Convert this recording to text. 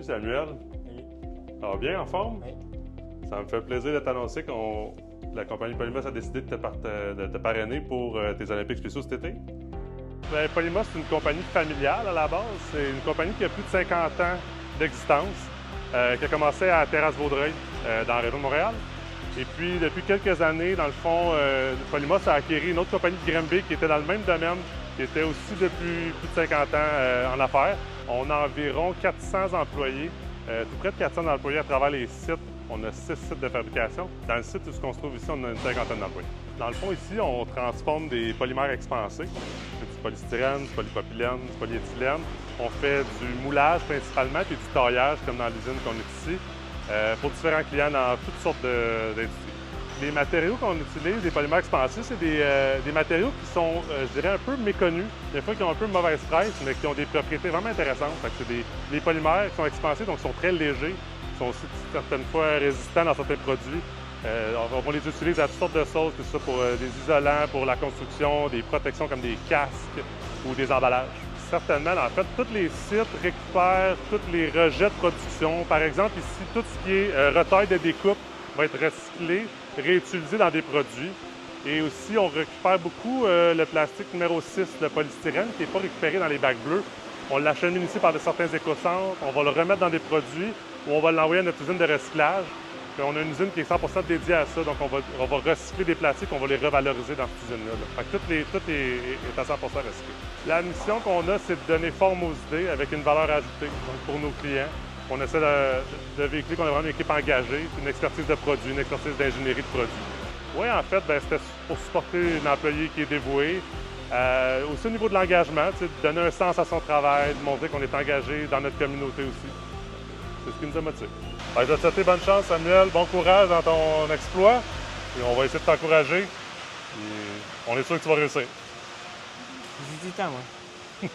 Salut Samuel. Oui. Ça va bien, en forme? Oui. Ça me fait plaisir de t'annoncer que la compagnie Polymos a décidé de te parrainer pour tes Olympiques spéciaux cet été. Ben, Polymos, c'est une compagnie familiale à la base. C'est une compagnie qui a plus de 50 ans d'existence, qui a commencé à Terrasse-Vaudreuil, dans la région de Montréal. Et puis, depuis quelques années, dans le fond, Polymos a acquis une autre compagnie de Granby qui était dans le même domaine, qui était aussi depuis plus de 50 ans en affaires. On a environ 400 employés, tout près de 400 employés à travers les sites. On a 6 sites de fabrication. Dans le site où on se trouve ici, on a une cinquantaine d'employés. Dans le fond, ici, on transforme des polymères expansés. C'est du polystyrène, du polypropylène, du polyéthylène. On fait du moulage principalement, puis du taillage, comme dans l'usine qu'on est ici, pour différents clients dans toutes sortes d'industries. Les matériaux qu'on utilise, des polymères expansés, c'est des matériaux qui sont, je dirais, un peu méconnus, des fois qui ont un peu mauvaise presse, mais qui ont des propriétés vraiment intéressantes. C'est des polymères qui sont expansés, donc qui sont très légers, qui sont aussi certaines fois résistants dans certains produits. On les utilise à toutes sortes de choses, que ce soit pour des isolants, pour la construction, des protections comme des casques ou des emballages. Certainement, en fait, tous les sites récupèrent tous les rejets de production. Par exemple, ici, tout ce qui est retail de découpe va être recyclé, réutilisé dans des produits. Et aussi, on récupère beaucoup le plastique numéro 6, le polystyrène, qui n'est pas récupéré dans les bacs bleus. On l'achemine ici par certains éco-centres, on va le remettre dans des produits ou on va l'envoyer à notre usine de recyclage. Puis on a une usine qui est 100% dédiée à ça, donc on va recycler des plastiques, on va les revaloriser dans cette usine-là. Fait que tout est à 100% recyclé. La mission qu'on a, c'est de donner forme aux idées avec une valeur ajoutée donc pour nos clients. On essaie de véhiculer qu'on a vraiment une équipe engagée, une expertise de produit, une expertise d'ingénierie de produits. Oui, en fait, c'était pour supporter un employé qui est dévoué. Aussi au niveau de l'engagement, de donner un sens à son travail, de montrer qu'on est engagé dans notre communauté aussi. C'est ce qui nous a motivés. Je vais te souhaiter bonne chance, Samuel. Bon courage dans ton exploit. Et on va essayer de t'encourager. Et on est sûr que tu vas réussir. J'ai du temps, moi.